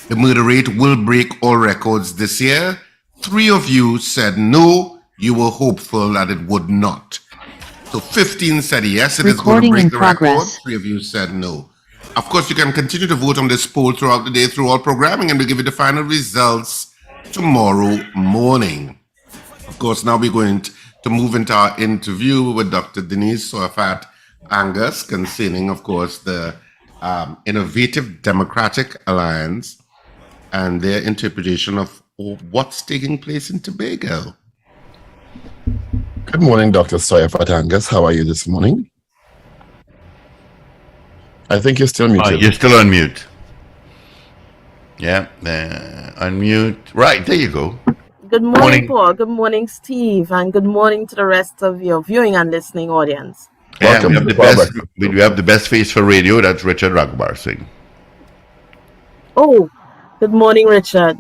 The murder rate will break all records this year. 3 of you said no, you were hopeful that it would not. So 15 said yes, it is going to break the record. 3 of you said no. Of course, you can continue to vote on this poll throughout the day through all programming, and we'll give you the final results tomorrow morning. Of course, now we're going to move into our interview with Dr. Denise Tsoiafatt Angus concerning, of course, the Innovative Democratic Alliance and their interpretation of what's taking place in Tobago. Good morning, Dr. Tsoiafatt Angus. How are you this morning? I think you're still muted. You're still on mute. Yeah, unmute. Right, there you go. Good morning, Paul. Good morning, Steve. And good morning to the rest of your viewing and listening audience. Yeah, we have the best face for radio. That's Richard Ragoobarsingh. Oh, good morning, Richard.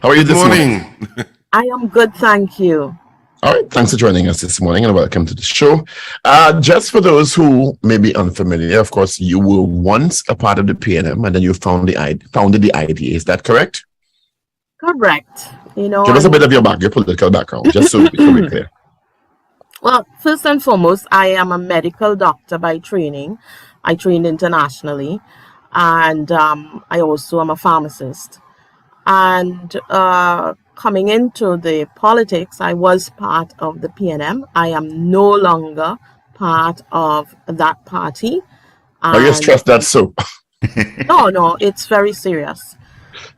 How are you this morning? I am good, thank you. All right, thanks for joining us this morning and welcome to the show. Just for those who may be unfamiliar, of course, you were once a part of the PNM and then you founded the IDA. Is that correct? Correct. You know, give us a bit of your political background, just so we can be clear. Well, first and foremost, I am a medical doctor by training. I trained internationally, and I also am a pharmacist. And coming into the politics, I was part of the PNM. I am no longer part of that party. I just trust that so. No, it's very serious.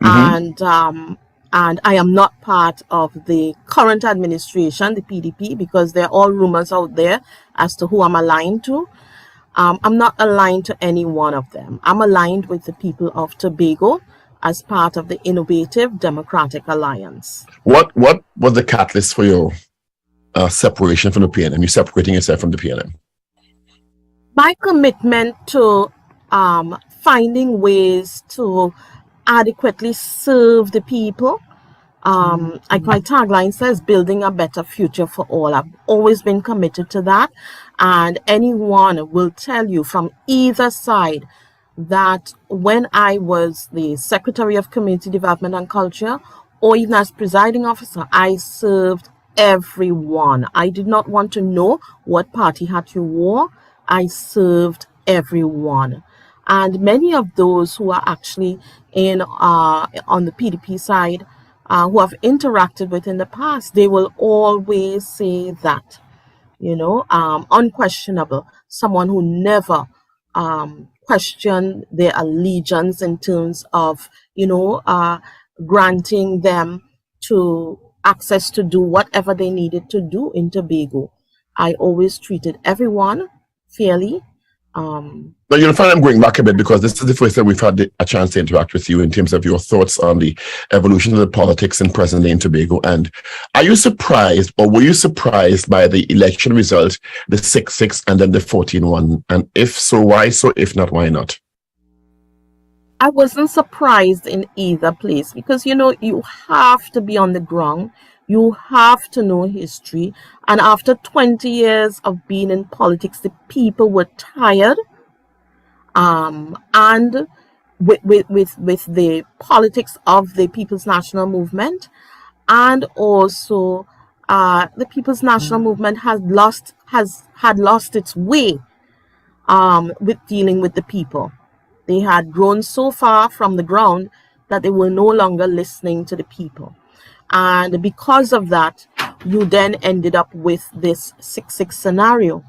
Mm-hmm. And I am not part of the current administration, the PDP, because there are all rumors out there as to who I'm aligned to. I'm not aligned to any one of them. I'm aligned with the people of Tobago as part of the Innovative Democratic Alliance. What was the catalyst for your separation from the PNM? You separating yourself from the PNM? My commitment to finding ways to adequately serve the people. Like my tagline says, building a better future for all. I've always been committed to that. And anyone will tell you from either side that when I was the Secretary of Community Development and Culture, or even as presiding officer, I served everyone. I did not want to know what party hat you wore. I served everyone. And many of those who are actually on the PDP side, who have interacted with in the past, they will always say that, unquestionable, someone who never questioned their allegiance in terms of, granting them to access to do whatever they needed to do in Tobago. I always treated everyone fairly. But you'll find I'm going back a bit because this is the first time we've had a chance to interact with you in terms of your thoughts on the evolution of the politics in present day in Tobago. And are you surprised, or were you surprised by the election result, the 6-6 and then the 14-1? And if so, why so? If not, why not? I wasn't surprised in either place because, you have to be on the ground. You have to know history. And after 20 years of being in politics, the people were tired. And with the politics of the People's National Movement, and also the People's National Movement had lost its way with dealing with the people. They had grown so far from the ground that they were no longer listening to the people. And because of that, you then ended up with this 6-6 scenario.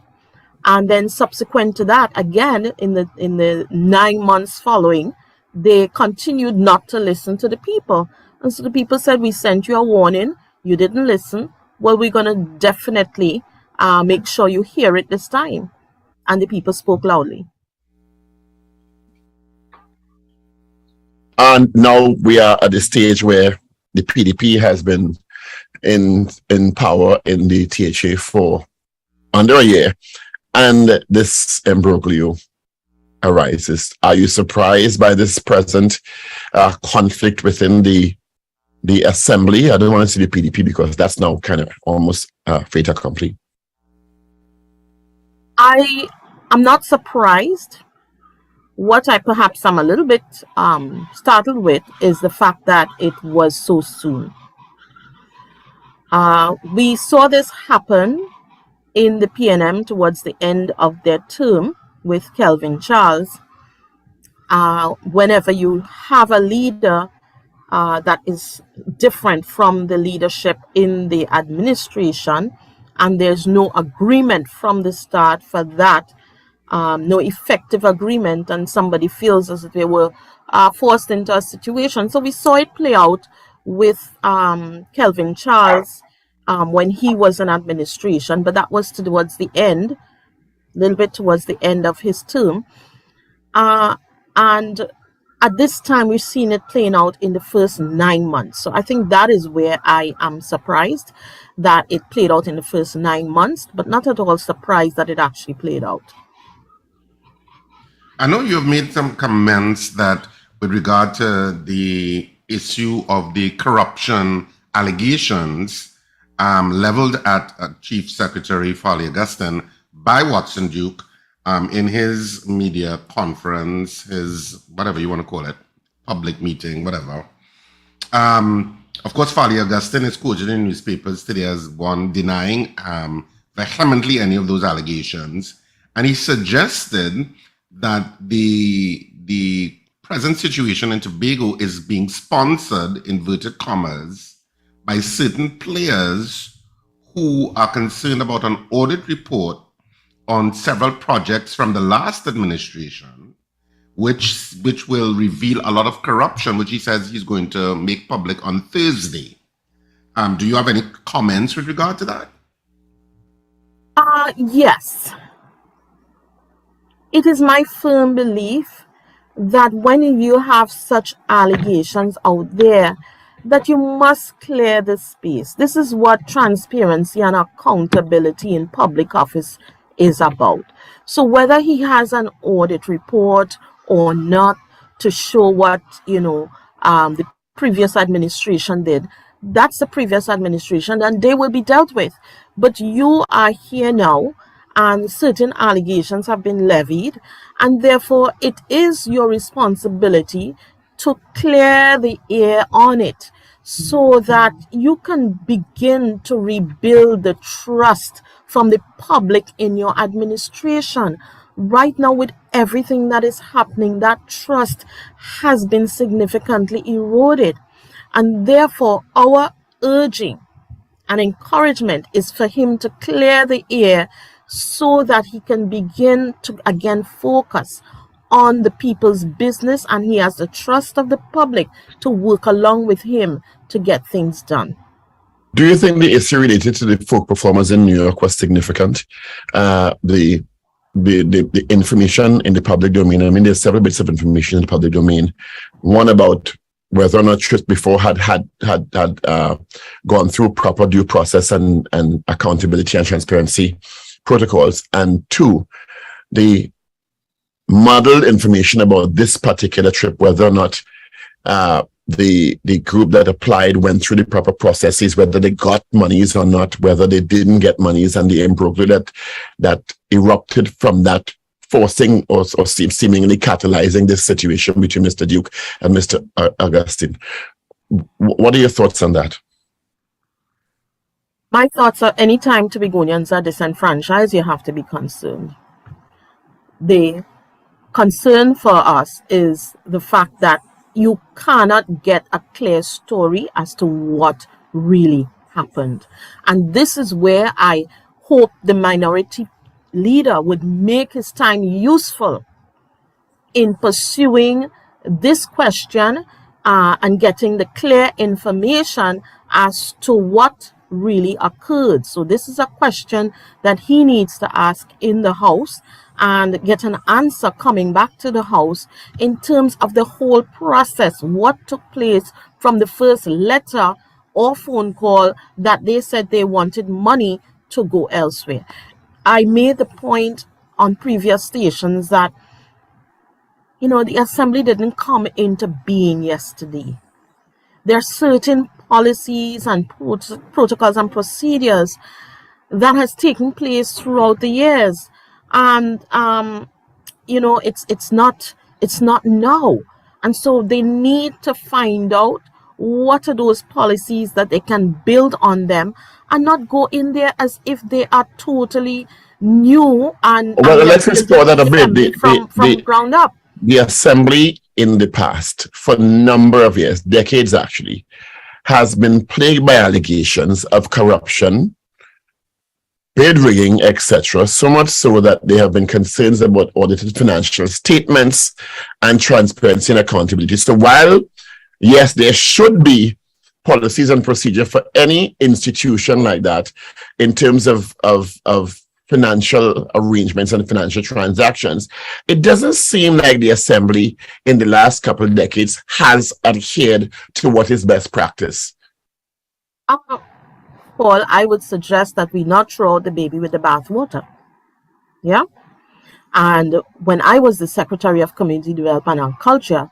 And then subsequent to that, again, in the 9 months following, they continued not to listen to the people. And so the people said, we sent you a warning. You didn't listen. Well, we're going to definitely make sure you hear it this time. And the people spoke loudly. And now we are at the stage where the PDP has been in power in the THA for under a year, and this imbroglio arises. Are you surprised by this present conflict within the assembly? I don't want to say the PDP because that's now kind of almost fait accompli. I am not surprised. What I perhaps am a little bit startled with is the fact that it was so soon. We saw this happen in the PNM towards the end of their term with Kelvin Charles. Whenever you have a leader that is different from the leadership in the administration, and there's no agreement from the start for that, no effective agreement, and somebody feels as if they were forced into a situation. So we saw it play out with Kelvin Charles when he was in administration, but that was towards the end, a little bit towards the end of his term. And at this time, we've seen it playing out in the first 9 months. So I think that is where I am surprised that it played out in the first 9 months, but not at all surprised that it actually played out. I know you've made some comments that with regard to the issue of the corruption allegations leveled at Chief Secretary Farley Augustine by Watson Duke in his media conference, his whatever you want to call it, public meeting, whatever. Of course, Farley Augustine is quoted in newspapers today as one denying vehemently any of those allegations. And he suggested that the present situation in Tobago is being sponsored, inverted commas, by certain players who are concerned about an audit report on several projects from the last administration, which will reveal a lot of corruption, which he says he's going to make public on Thursday. Do you have any comments with regard to that? Yes. It is my firm belief that when you have such allegations out there, that you must clear the space. This is what transparency and accountability in public office is about. So whether he has an audit report or not to show what, the previous administration did, that's the previous administration and they will be dealt with. But you are here now and certain allegations have been levied, and therefore it is your responsibility to clear the air on it so that you can begin to rebuild the trust from the public in your administration. Right now, with everything that is happening, that trust has been significantly eroded. And therefore, our urging and encouragement is for him to clear the air so that he can begin to again focus on the people's business, and he has the trust of the public to work along with him to get things done. Do you think the issue related to the folk performers in New York was significant? The information in the public domain, I mean, there's several bits of information in the public domain. One about whether or not Truth Before had gone through proper due process and accountability and transparency protocols, and two, the muddled information about this particular trip, whether or not the group that applied went through the proper processes, whether they got monies or not, whether they didn't get monies, and the imbroglio that erupted from that, forcing or seemingly catalyzing this situation between Mr. Duke and Mr. Augustine. What are your thoughts on that? My thoughts are, anytime Tobagonians are disenfranchised, you have to be concerned. The concern for us is the fact that you cannot get a clear story as to what really happened. And this is where I hope the minority leader would make his time useful in pursuing this question and getting the clear information as to what really occurred. So this is a question that he needs to ask in the House and get an answer coming back to the House in terms of the whole process. What took place from the first letter or phone call that they said they wanted money to go elsewhere. I made the point on previous stations that, the assembly didn't come into being yesterday. There are certain policies and protocols and procedures that has taken place throughout the years. And, it's not It's not now. And so they need to find out what are those policies that they can build on them and not go in there as if they are totally new and Well, they're let's explore building that a the bit. assembly from ground up. The assembly in the past, for a number of years, decades actually, has been plagued by allegations of corruption, bid rigging, etc. So much so that there have been concerns about audited financial statements and transparency and accountability. So while, yes, there should be policies and procedure for any institution like that in terms of financial arrangements and financial transactions, it doesn't seem like the assembly in the last couple of decades has adhered to what is best practice. Paul, I would suggest that we not throw out the baby with the bathwater. Yeah? And when I was the Secretary of Community Development and Culture,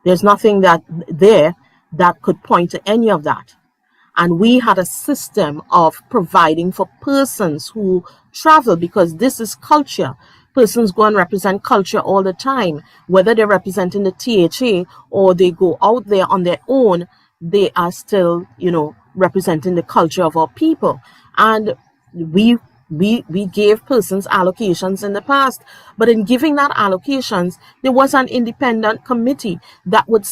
there's nothing that could point to any of that. And we had a system of providing for persons who travel, because this is culture. Persons go and represent culture all the time, whether they're representing the THA or they go out there on their own, they are still, representing the culture of our people. And we gave persons allocations in the past, but in giving that allocations, there was an independent committee that would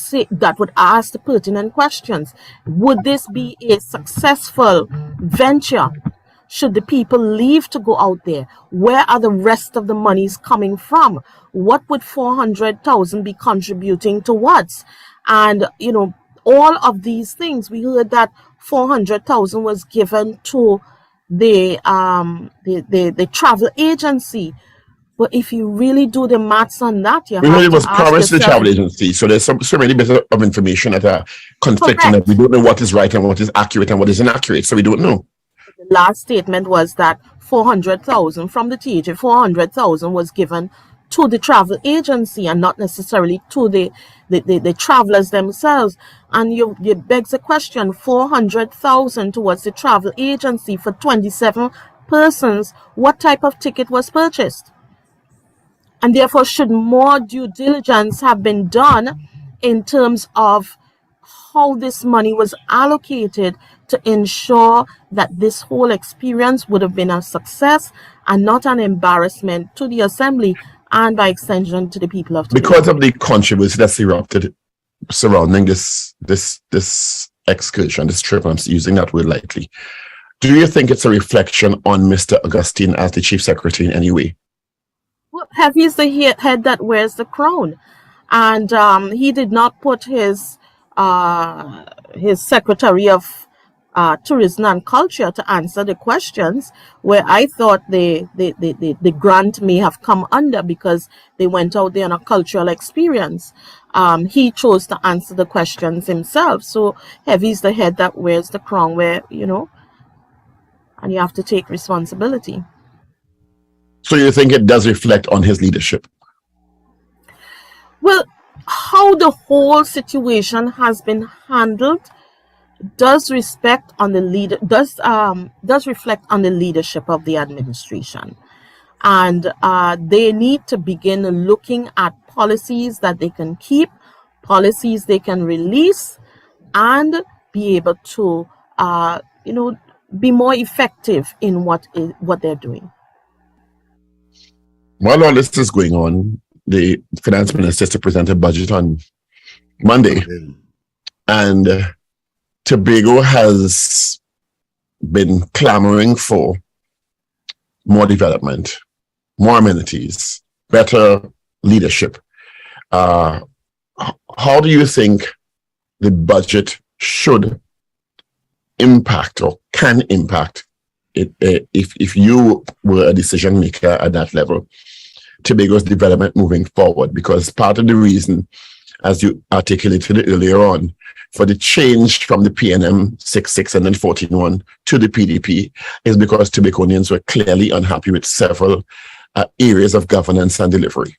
ask the pertinent questions. Would this be a successful venture? Should the people leave to go out there? Where are the rest of the monies coming from? What would 400,000 be contributing towards? And all of these things. We heard that 400,000 was given to the travel agency. But if you really do the maths on that, you have it was to ask promised to the yourself, travel agency. So there's so many bits of information that are conflicting that we don't know what is right and what is accurate and what is inaccurate. So we don't know. The last statement was that 400,000 from the THA, 400,000 was given to the travel agency and not necessarily to the travelers themselves. And you begs the question, 400,000 towards the travel agency for 27 persons, what type of ticket was purchased? And therefore, should more due diligence have been done in terms of how this money was allocated to ensure that this whole experience would have been a success and not an embarrassment to the assembly and by extension to the people of Tobago. Because of the controversy that's erupted surrounding this excursion, this trip, I'm using that word lightly, do you think it's a reflection on Mr. Augustine as the Chief Secretary in any way? Well, heavy is the head that wears the crown. And he did not put his Secretary of Tourism and Culture to answer the questions, where I thought the grant may have come under because they went out there on a cultural experience. He chose to answer the questions himself. So heavy is the head that wears the crown, where, and you have to take responsibility. So you think it does reflect on his leadership? Well, how the whole situation has been handled does reflect on the leadership of the administration, and they need to begin looking at policies that they can keep, policies they can release, and be able to be more effective in what they're doing. While all this is going on, the finance minister is to present a budget on Monday, and Tobago has been clamoring for more development, more amenities, better leadership. How do you think the budget should impact or can impact it, if you were a decision maker at that level, Tobago's development moving forward? Because part of the reason, as you articulated earlier on, for the change from the PNM 6.6 and then 14.1 to the PDP is because Tobagonians were clearly unhappy with several areas of governance and delivery.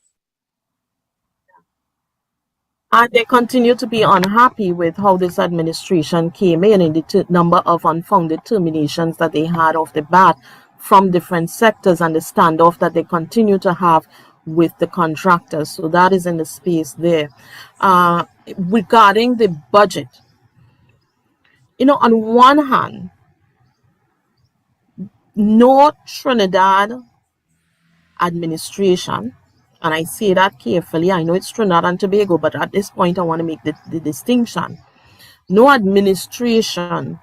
And they continue to be unhappy with how this administration came in and the number of unfounded terminations that they had off the bat from different sectors, and the standoff that they continue to have with the contractors. So that is in the space there. Regarding the budget, on one hand, no Trinidad administration, and I say that carefully, I know it's Trinidad and Tobago, but at this point I want to make the distinction. No administration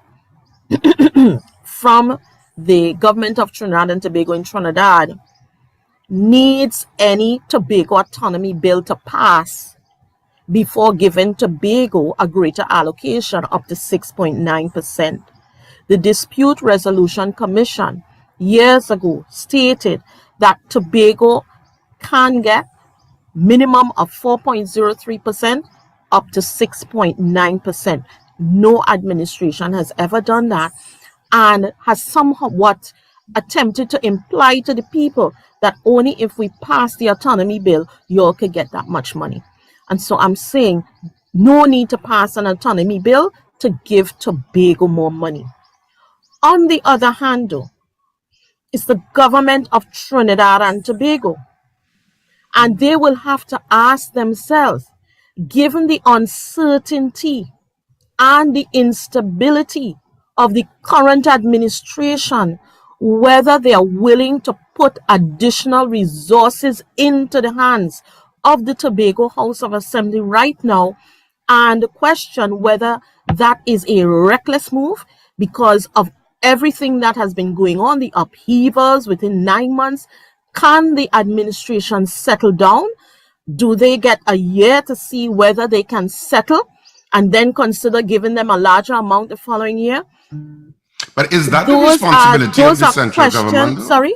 from the government of Trinidad and Tobago in Trinidad needs any Tobago autonomy bill to pass before giving Tobago a greater allocation up to 6.9%. The Dispute Resolution Commission years ago stated that Tobago can get minimum of 4.03% up to 6.9%. No administration has ever done that, and has somewhat attempted to imply to the people that only if we pass the autonomy bill, you all could get that much money. And so I'm saying no need to pass an autonomy bill to give Tobago more money. On the other hand, though, it's the government of Trinidad and Tobago. And they will have to ask themselves, given the uncertainty and the instability of the current administration, whether they are willing to put additional resources into the hands of the Tobago House of Assembly right now, and question whether that is a reckless move because of everything that has been going on, the upheavals within 9 months. Can the administration settle down? Do they get a year to see whether they can settle and then consider giving them a larger amount the following year? But is that the responsibility of the central government? Sorry?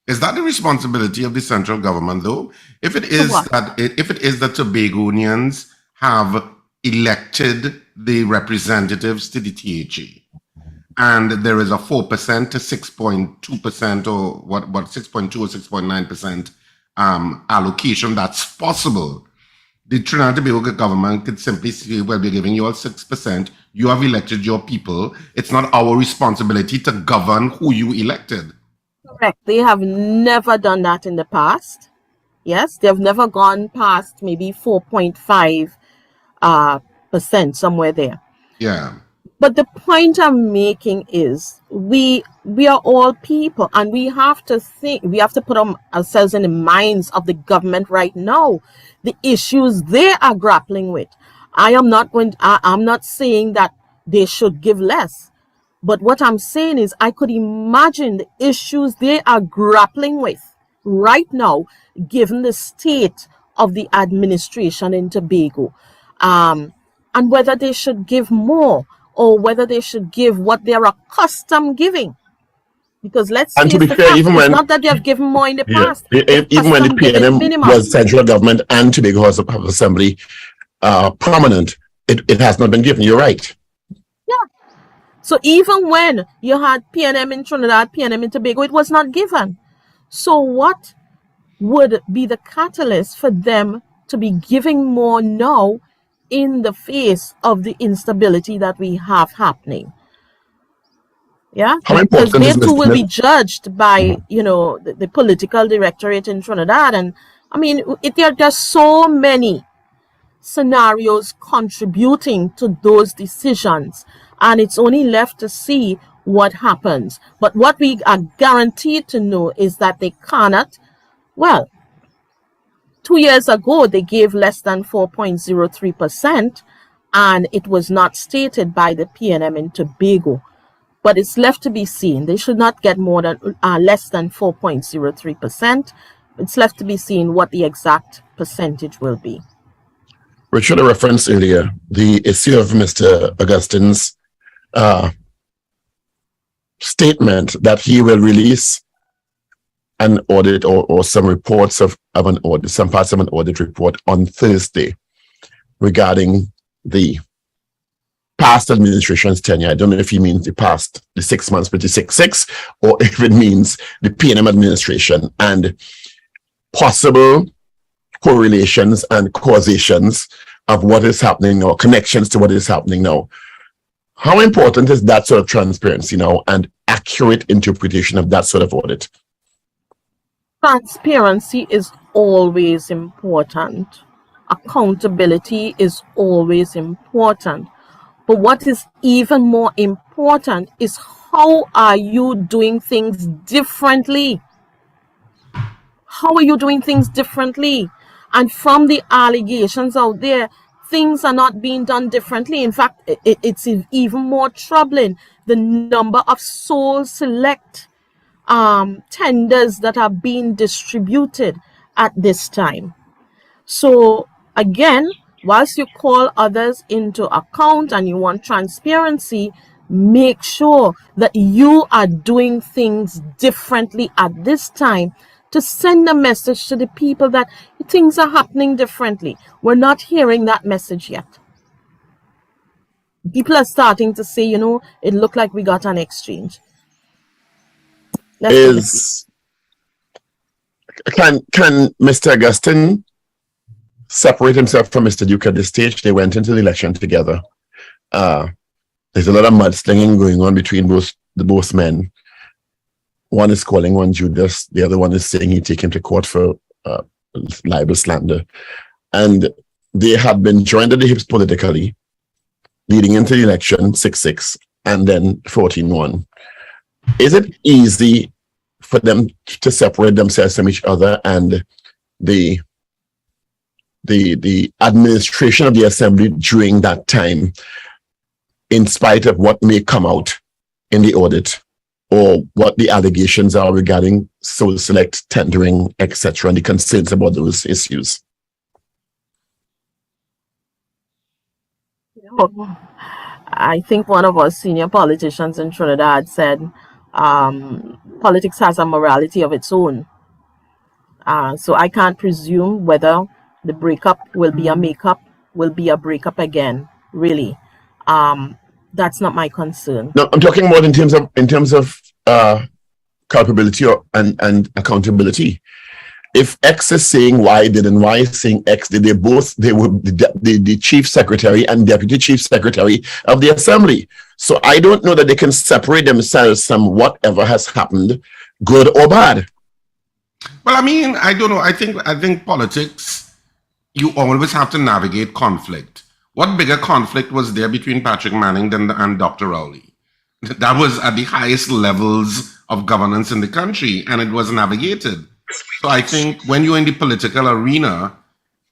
Is that the responsibility of the central government, though? If it is that Tobagonians have elected the representatives to the THA, and there is a 4% to 6.2% or what 6.2 or 6.9% allocation that's possible, the Trinidad and Tobago government could simply say, well, we're giving you all 6%. You have elected your people. It's not our responsibility to govern who you elected. Correct. They have never done that in the past. Yes, they've never gone past maybe 4.5% somewhere there. Yeah. But the point I'm making is we are all people, and we have to think, we have to put ourselves in the minds of the government right now, the issues they are grappling with. I'm not saying that they should give less, but what I'm saying is I could imagine the issues they are grappling with right now, given the state of the administration in Tobago, and whether they should give more, or whether they should give what they're accustomed giving. Because let's say it's not that they have given more in the past. Even when the PNM was central government and Tobago House of Assembly prominent, it has not been given. You're right. Yeah. So even when you had PNM in Trinidad, PNM in Tobago, it was not given. So what would be the catalyst for them to be giving more now in the face of the instability that we have happening? Yeah, because they too will be judged by, the political directorate in Trinidad. And I mean, there are so many scenarios contributing to those decisions, and it's only left to see what happens. But what we are guaranteed to know is that they cannot, 2 years ago, they gave less than 4.03%, and it was not stated by the PNM in Tobago. But it's left to be seen. They should not get less than 4.03%. It's left to be seen what the exact percentage will be. Richard referenced earlier the issue of Mr. Augustine's statement that he will release an audit or some reports of an audit, some parts of an audit report on Thursday regarding the past administration's tenure. I don't know if he means the 6 months with the 6-6, or if it means the PNM administration, and possible correlations and causations of what is happening, or connections to what is happening now. How important is that sort of transparency now and accurate interpretation of that sort of audit? Transparency is always important. Accountability is always important. But what is even more important is how are you doing things differently? How are you doing things differently? And from the allegations out there, things are not being done differently. In fact, it's even more troubling. The number of sole select tenders that are being distributed at this time. So again, whilst you call others into account and you want transparency, make sure that you are doing things differently at this time to send a message to the people that things are happening differently. We're not hearing that message yet. People are starting to say, it looked like we got an exchange. Can Mr. Augustine separate himself from Mr. Duke at this stage? They went into the election together. There's a lot of mudslinging going on between both men. One is calling one Judas. The other one is saying he'd take him to court for libel slander. And they had been joined at the hips politically, leading into the election 6-6 and then 14-1. Is it easy for them to separate themselves from each other, and the administration of the assembly during that time, in spite of what may come out in the audit or what the allegations are regarding sole select tendering, etc., and the concerns about those issues? I think one of our senior politicians in Trinidad said, politics has a morality of its own. So I can't presume whether the breakup will be a makeup, will be a breakup again. Really, that's not my concern. No, I'm talking about in terms of culpability and accountability. If X is saying Y did and Y is saying X did, they were the chief secretary and deputy chief secretary of the assembly. So I don't know that they can separate themselves from whatever has happened, good or bad. Well, I mean, I don't know. I think politics, you always have to navigate conflict. What bigger conflict was there between Patrick Manning and Dr. Rowley? That was at the highest levels of governance in the country, and it was navigated. So I think when you're in the political arena,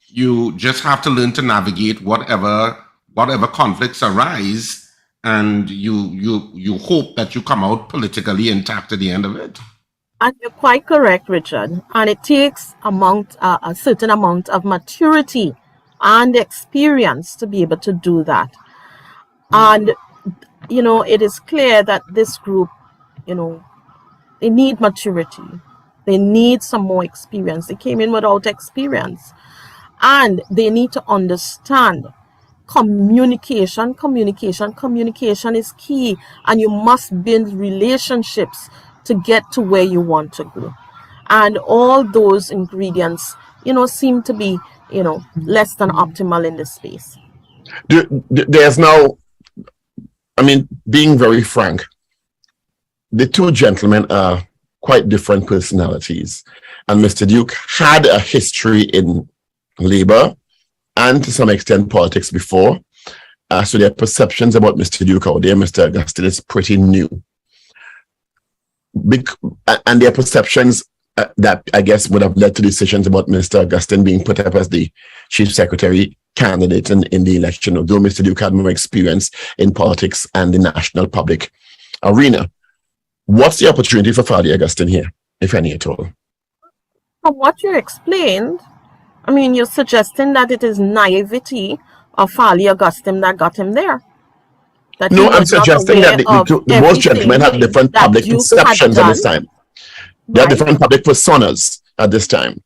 you just have to learn to navigate whatever conflicts arise, and you hope that you come out politically intact at the end of it. And you're quite correct, Richard. And it takes a certain amount of maturity and experience to be able to do that. And, it is clear that this group, they need maturity. They need some more experience. They came in without experience. And they need to understand communication. Communication is key. And you must build relationships to get to where you want to go. And all those ingredients, seem to be, less than optimal in this space. There's now, being very frank, the two gentlemen are quite different personalities. And Mr. Duke had a history in labor and to some extent politics before. So their perceptions about Mr. Duke out there, Mr. Augustine, is pretty new. And their perceptions that I guess would have led to decisions about Mr. Augustine being put up as the chief secretary candidate in the election, although Mr. Duke had more experience in politics and the national public arena. What's the opportunity for Fali Augustine here, if any at all? From what you explained, you're suggesting that it is naivety of Fali Augustine that got him there. No, I'm suggesting that the both gentlemen have different public perceptions at this time. They have different public personas at this time.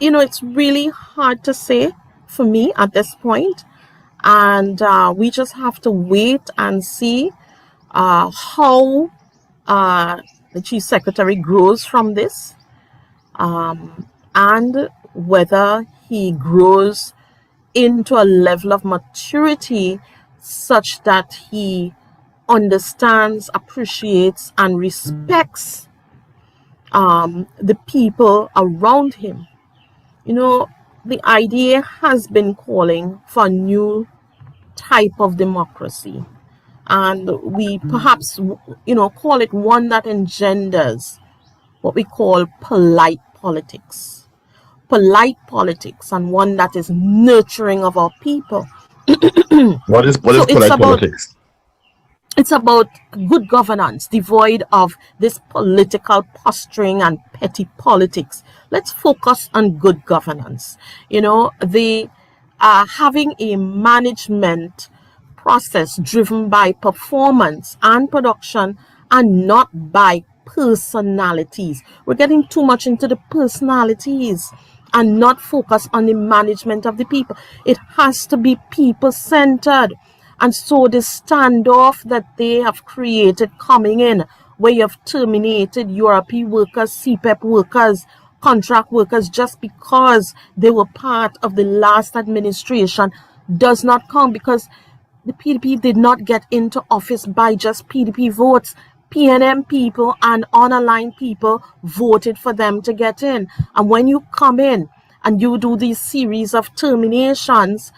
It's really hard to say for me at this point. And we just have to wait and see how the chief secretary grows from this, and whether he grows into a level of maturity such that he understands, appreciates, and respects the people around him. You know, the idea has been calling for a new type of democracy. And we perhaps, call it one that engenders what we call polite politics. Polite politics, and one that is nurturing of our people. What is So it's polite about politics? it's about good governance, devoid of this political posturing and petty politics. Let's focus on good governance. The having a management process driven by performance and production and not by personalities. We're getting too much into the personalities and not focus on the management of the people. It has to be people centered. And so the standoff that they have created coming in, where you have terminated European workers, Sept workers, contract workers, just because they were part of the last administration, does not come, because the PDP did not get into office by just PDP votes. PNM people and unaligned people voted for them to get in. And when you come in and you do these series of terminations,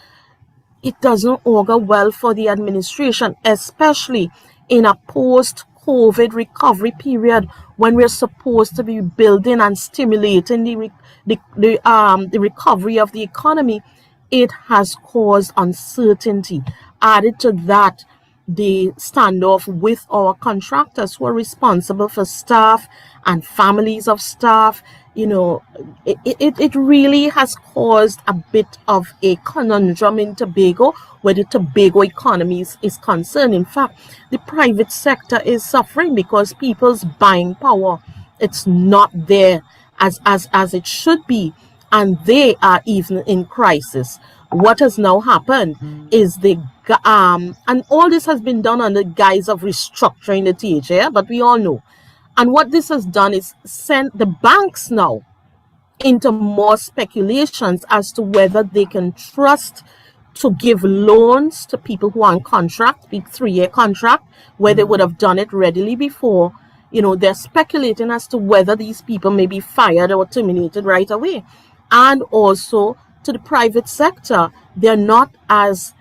it doesn't augur well for the administration, especially in a post-COVID recovery period when we're supposed to be building and stimulating the recovery of the economy. It has caused uncertainty. Added to that, the standoff with our contractors who are responsible for staff and families of staff. It really has caused a bit of a conundrum in Tobago, where the Tobago economy is concerned. In fact, the private sector is suffering because people's buying power, it's not there as it should be, and they are even in crisis. What has now happened is and all this has been done on the guise of restructuring the THA, but we all know. And what this has done is sent the banks now into more speculations as to whether they can trust to give loans to people who are on contract, big 3-year contract, where they would have done it readily before. They're speculating as to whether these people may be fired or terminated right away. And also to the private sector, they're not as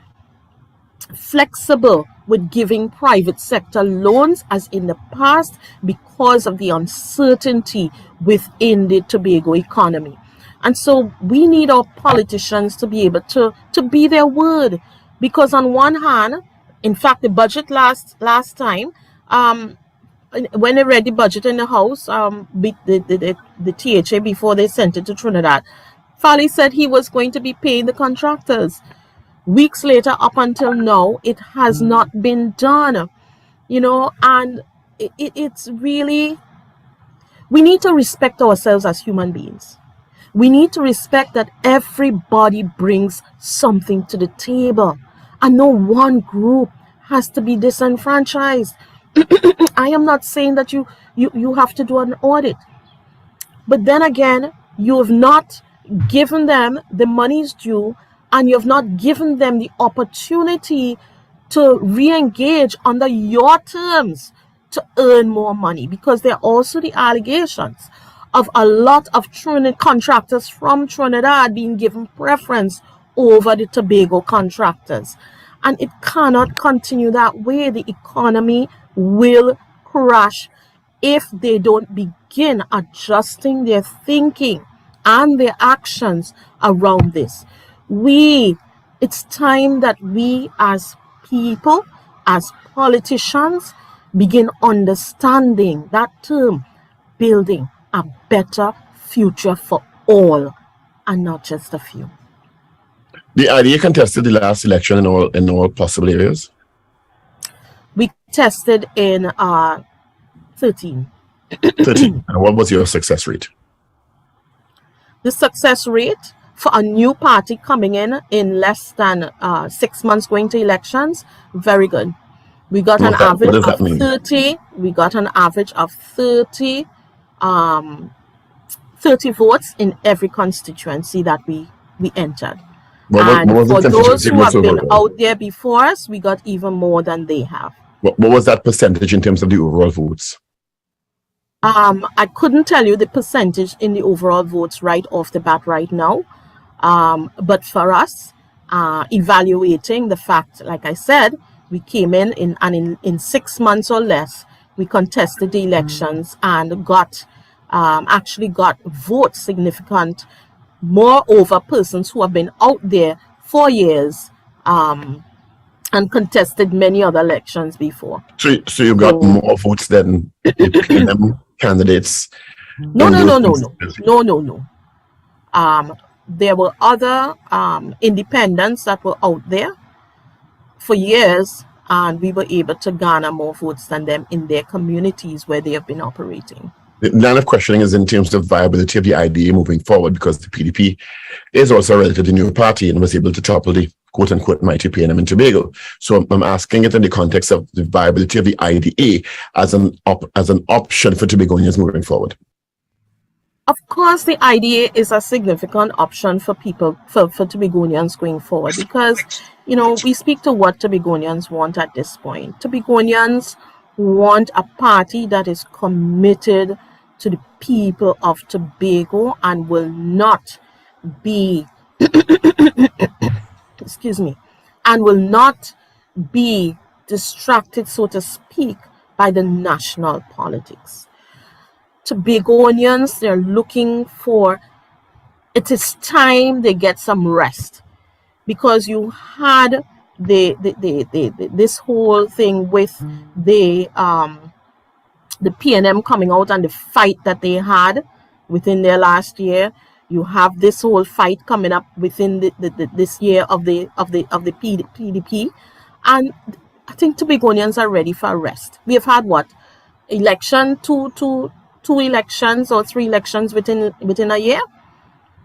flexible with giving private sector loans as in the past because of the uncertainty within the Tobago economy. And so we need our politicians to be able to be their word, because on one hand, in fact, the budget last time, when they read the budget in the House, the THA, before they sent it to Trinidad, Fally said he was going to be paying the contractors. Weeks later, up until now, it has not been done, and it's really, we need to respect ourselves as human beings. We need to respect that everybody brings something to the table, and no one group has to be disenfranchised. I am not saying that you have to do an audit, but then again, you have not given them the money's due, and you have not given them the opportunity to re-engage under your terms to earn more money, because there are also the allegations of a lot of contractors from Trinidad being given preference over the Tobago contractors. And it cannot continue that way. The economy will crash if they don't begin adjusting their thinking and their actions around this. It's time that we as people, as politicians, begin understanding that term, building a better future for all and not just a few. The idea contested the last election in all possible areas. We tested in 13. 13. And what was your success rate? The success rate for a new party coming in less than 6 months going to elections, very good. We got an average of 30. We got an average of 30 votes in every constituency that we entered. And for those who have been out there before us, we got even more than they have. What was that percentage in terms of the overall votes? I couldn't tell you the percentage in the overall votes right off the bat right now. But for us, evaluating the fact, like I said, we came in 6 months or less, we contested the elections and actually got votes significant, more over persons who have been out there for years and contested many other elections before. So you got more votes than the PNM candidates? No. There were other independents that were out there for years, and we were able to garner more votes than them in their communities where they have been operating. The line of questioning is in terms of viability of the idea moving forward, because the PDP is also a relatively new party and was able to topple the quote-unquote mighty PNM and Tobago. So I'm asking it in the context of the viability of the IDA as an option for Tobagonians moving forward. Of course, the IDA is a significant option for people, for Tobagonians going forward, because, we speak to what Tobagonians want at this point. Tobagonians want a party that is committed to the people of Tobago and will not be, and will not be distracted, so to speak, by the national politics. Tobagonians, they're looking for, it is time they get some rest, because you had this whole thing with the PNM coming out and the fight that they had within their last year. You have this whole fight coming up within this year of the PDP, and I think Tobagonians are ready for a rest. We have had two elections or three elections within a year.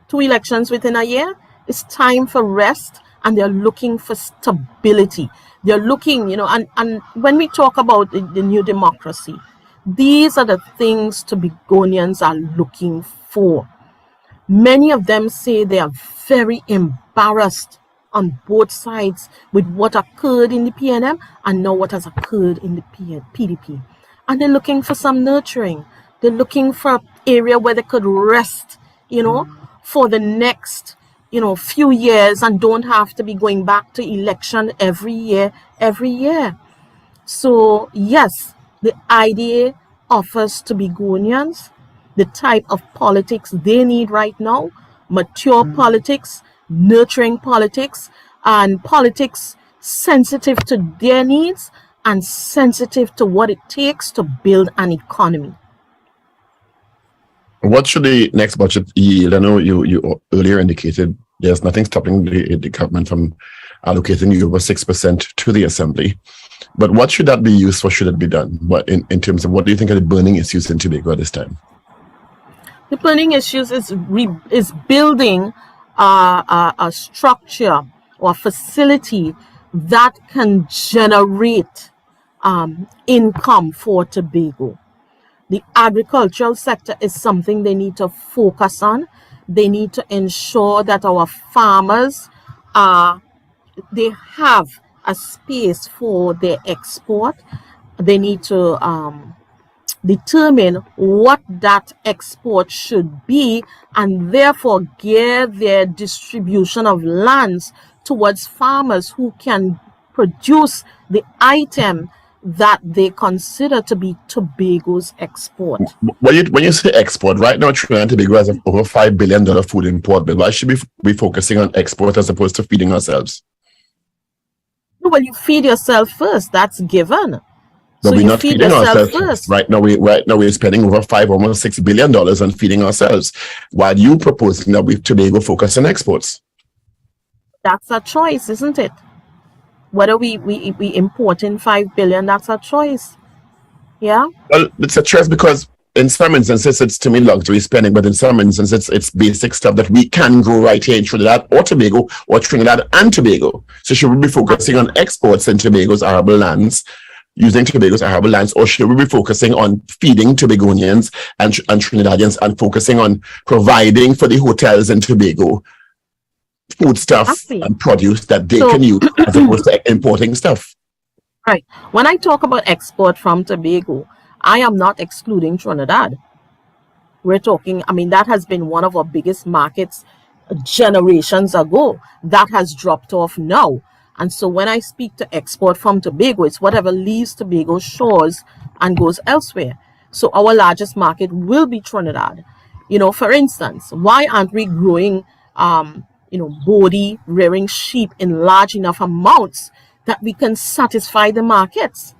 2 elections within a year. It's time for rest, and they're looking for stability. They're looking, and when we talk about the new democracy, these are the things Tobagonians are looking for. Many of them say they are very embarrassed on both sides with what occurred in the PNM and now what has occurred in the PDP. And they're looking for some nurturing. They're looking for an area where they could rest, for the next, few years, and don't have to be going back to election every year. So, yes, the idea offers Tobagonians the type of politics they need right now: mature politics, nurturing politics, and politics sensitive to their needs and sensitive to what it takes to build an economy. What should the next budget yield? I know you earlier indicated there's nothing stopping the government from allocating over 6% to the assembly. But what should that be used for? Should it be done? What in terms of what do you think are the burning issues in Tobago at this time? The burning issues is building a structure or a facility that can generate income for Tobago. The agricultural sector is something they need to focus on. They need to ensure that our farmers, they have a space for their export. They need to determine what that export should be, and therefore gear their distribution of lands towards farmers who can produce the item that they consider to be Tobago's export. When you say export, right now Trinidad and Tobago has over $5 billion food import bill. Why should we be focusing on export as opposed to feeding ourselves? Well, you feed yourself first. That's given. But So we're you not feed feeding yourself ourselves first. right now. We're spending over almost $6 billion on feeding ourselves. While you proposing that we Tobago focus on exports? That's a choice, isn't it? Whether we import in 5 billion, that's a choice. Yeah. Well, it's a choice because in some instances it's to me luxury spending, but in some instances it's basic stuff that we can grow right here in Trinidad or Tobago or Trinidad and Tobago. So should we be focusing on exports in Tobago's arable lands, using Tobago's arable lands, or should we be focusing on feeding Tobagonians and Trinidadians and focusing on providing for the hotels in Tobago food stuff Exactly. and produce that they So- can use as opposed to importing stuff? Right. When I talk about export from Tobago, I am not excluding Trinidad. We're talking, I mean, that has been one of our biggest markets generations ago. That has dropped off now. And so when I speak to export from Tobago, it's whatever leaves Tobago shores and goes elsewhere. So our largest market will be Trinidad. You know, for instance, why aren't we growing, body rearing sheep in large enough amounts that we can satisfy the markets?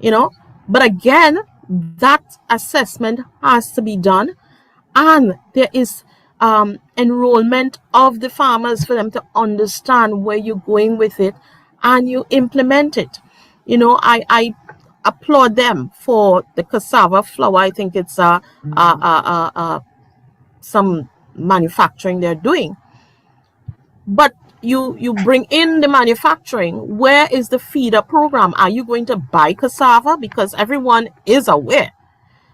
You know, but again, that assessment has to be done, and there is enrollment of the farmers for them to understand where you're going with it, and you implement it. You know, I applaud them for the cassava flour. I think it's some manufacturing they're doing, but you bring in the manufacturing. Where is the feeder program? Are you going to buy cassava? Because everyone is aware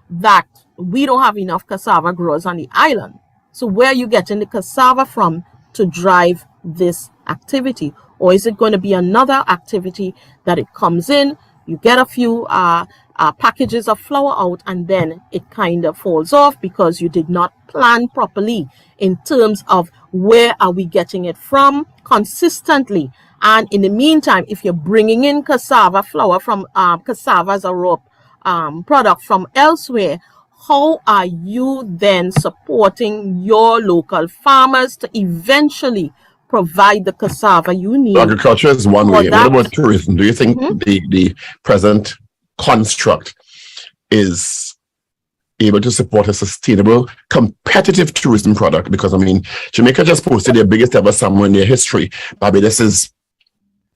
that we don't have enough cassava growers on the island. So where are you getting the cassava from to drive this activity? Or is it going to be another activity that it comes in, you get a few packages of flour out, and then it kind of falls off because you did not plan properly in terms of where are we getting it from consistently. And in the meantime, if you're bringing in cassava flour from cassava as a raw product from elsewhere, how are you then supporting your local farmers to eventually provide the cassava you need? Agriculture is one way. What about tourism? Do you think the present construct is able to support a sustainable, competitive tourism product? Because, I mean, Jamaica just posted their biggest ever summer in their history. Barbados is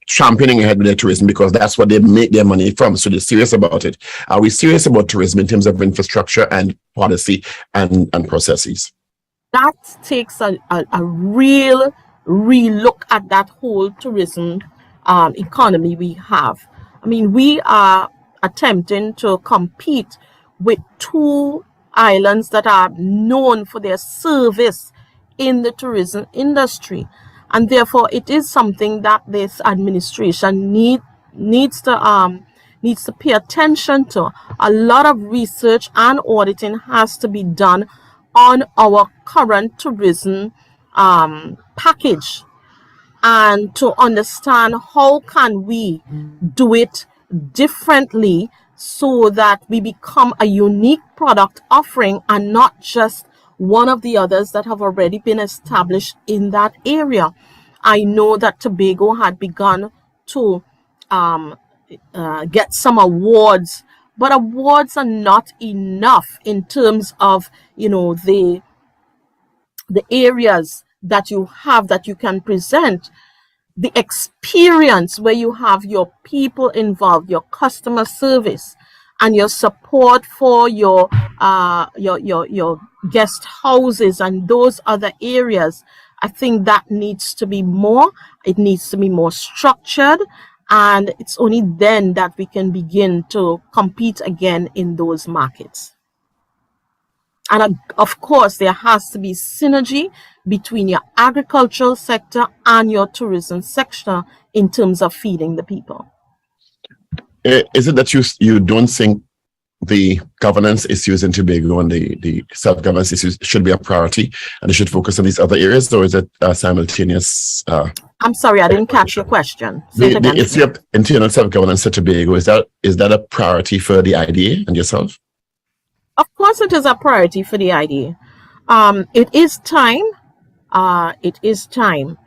championing ahead with their tourism because that's what they make their money from. So they're serious about it. Are we serious about tourism in terms of infrastructure and policy and processes? That takes a real look at that whole tourism economy we have. I mean, we are attempting to compete with two islands that are known for their service in the tourism industry. And therefore, it is something that this administration needs to pay attention to. A lot of research and auditing has to be done on our current tourism package, and to understand how can we do it differently so that we become a unique product offering and not just one of the others that have already been established in that area. I know that Tobago had begun to get some awards, but awards are not enough in terms of, you know, the areas that you have that you can present. The experience where you have your people involved, your customer service, and your support for your guest houses and those other areas. I think that needs to be more. It needs to be more structured, and it's only then that we can begin to compete again in those markets. And of course, there has to be synergy between your agricultural sector and your tourism sector in terms of feeding the people. Is it that you don't think the governance issues in Tobago and the self-governance issues should be a priority and they should focus on these other areas, or is it simultaneous? I'm sorry, I didn't catch your question. The issue of internal self-governance at Tobago, is that a priority for the IDA and yourself? Of course, it is a priority for the IDA. It is time. It is time.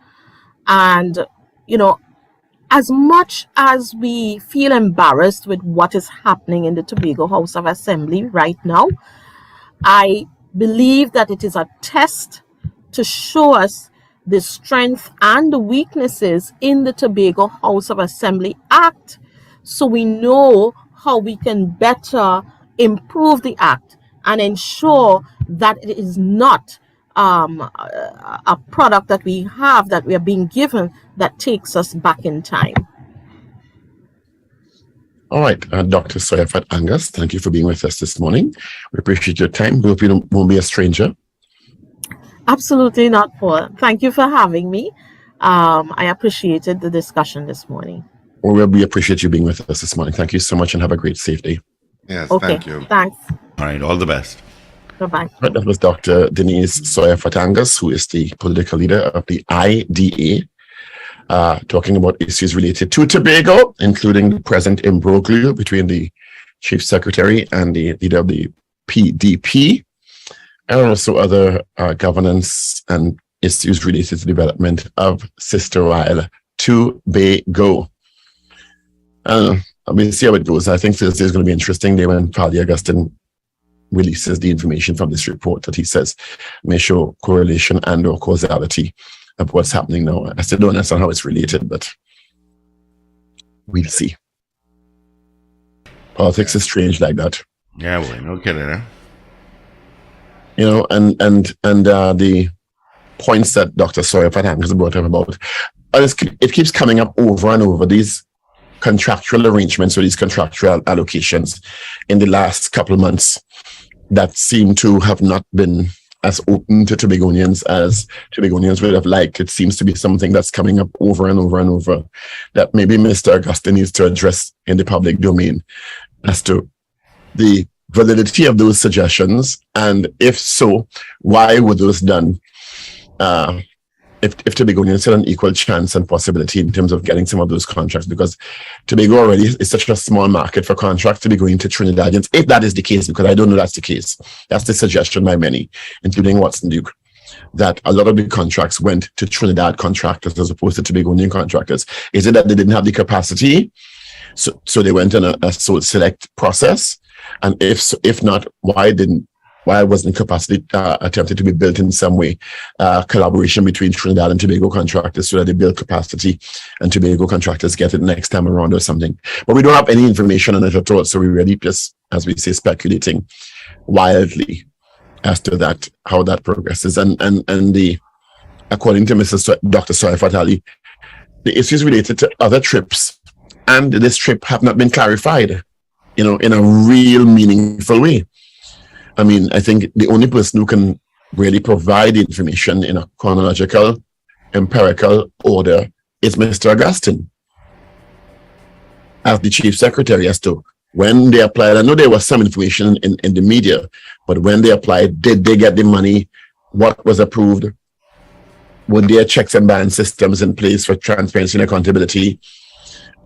And, you know, as much as we feel embarrassed with what is happening in the Tobago House of Assembly right now, I believe that it is a test to show us the strength and the weaknesses in the Tobago House of Assembly Act, so we know how we can better improve the act and ensure that it is not a product that we have, that we are being given, that takes us back in time. All right, Dr. Tsoiafatt Angus, thank you for being with us this morning. We appreciate your time. We hope you won't be a stranger. Absolutely not, Paul. Thank you for having me. I appreciated the discussion this morning. Well, we appreciate you being with us this morning. Thank you so much and have a great, safe day. Yes, Okay, thank you. thanks. All right, all the best. Bye-bye. That was Dr. Denise Tsoiafatt Angus, who is the political leader of the IDA, talking about issues related to Tobago, including the present imbroglio between the Chief Secretary and the leader of the PDP, and also other governance and issues related to development of Sister Isle Tobago. We'll see how it goes. I think Thursday is going to be interesting day when Paddy Augustine releases the information from this report that he says may show correlation and or causality of what's happening now. I still don't understand how it's related, but we'll see. Politics is strange like that. Yeah, well, no kidding, huh? You know, and the points that Dr. Tsoiafatt Angus brought up about, it keeps coming up over and over, these contractual arrangements or these contractual allocations in the last couple of months that seem to have not been as open to Tobagonians as Tobagonians would have liked. It seems to be something that's coming up over and over and over that maybe Mr. Augustine needs to address in the public domain as to the validity of those suggestions, and if so, why were those done? If Tobagonians had an equal chance and possibility in terms of getting some of those contracts, because Tobago already is such a small market for contracts to be going to Trinidadians, if that is the case, because I don't know that's the case. That's the suggestion by many, including Watson Duke, that a lot of the contracts went to Trinidad contractors as opposed to Tobagonian contractors. Is it that they didn't have the capacity, so they went on a sole select process? And if not, why wasn't capacity attempted to be built in some way? Collaboration between Trinidad and Tobago contractors so that they build capacity and Tobago contractors get it next time around or something. But we don't have any information on it at all. So we really just, as we say, speculating wildly as to that, how that progresses. And according to Dr. Tsoiafatt Ali, the issues related to other trips and this trip have not been clarified, you know, in a real meaningful way. I mean, I think the only person who can really provide the information in a chronological, empirical order is Mr. Augustine, as the Chief Secretary, as to when they applied. I know there was some information in the media, but when they applied, did they get the money? What was approved? Were there checks and balance systems in place for transparency and accountability?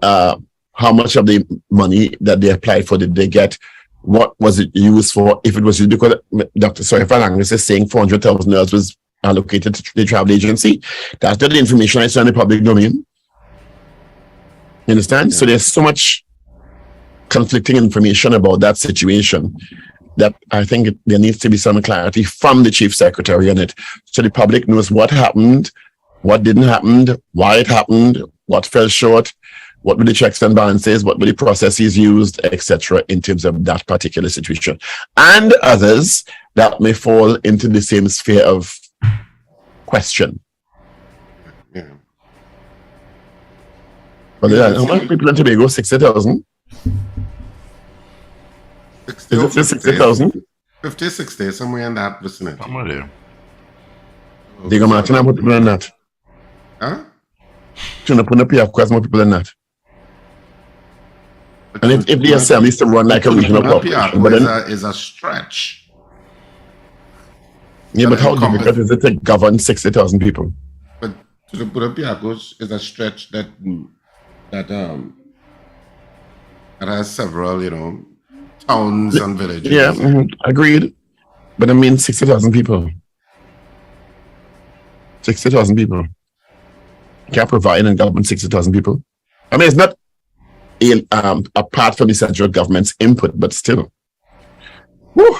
How much of the money that they applied for did they get? What was it used for? If it was used, because Dr. Tsoiafatt Angus is saying $400,000 was allocated to the travel agency. That's not the information I saw in the public domain. You understand? Yeah. So there's so much conflicting information about that situation that I think there needs to be some clarity from the Chief Secretary on it, so the public knows what happened, what didn't happen, why it happened, what fell short, what were the checks and balances, what were the processes used, etc., in terms of that particular situation, and others that may fall into the same sphere of question. Yeah. But how many people in Tobago? 60,000? Is it 60,000? 50, 60, somewhere in that vicinity. Somewhere there. Digo Martin, how many people in that? Huh? Tuna put up here, more people in that. And if the assembly is to run like a regional corporation, but then is a stretch. Yeah, but how difficult is it to govern 60,000 people? But to the Pudapiakos is a stretch that has several, you know, towns and villages. Yeah, agreed. But I mean 60,000 people. 60,000 people. You can't provide and govern 60,000 people. I mean, it's not apart from the central government's input, but still. Whew.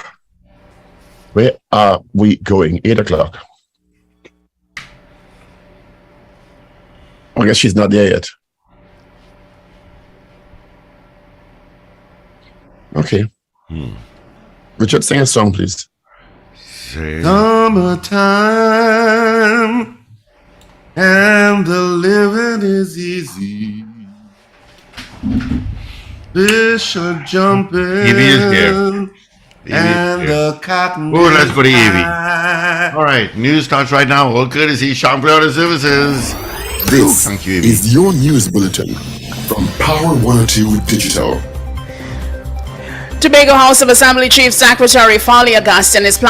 Where are we going? 8 o'clock. I guess she's not there yet. Okay. Richard, sing a song, please. Summertime and the living is easy. Fish are jumping. Evie is here. And the cotton. Oh, let's go to Evie. All right, news starts right now. All courtesy Champlain Services. This thank you, Evie. is your news bulletin from Power 102 Digital. Tobago House of Assembly Chief Secretary Folly Augustine is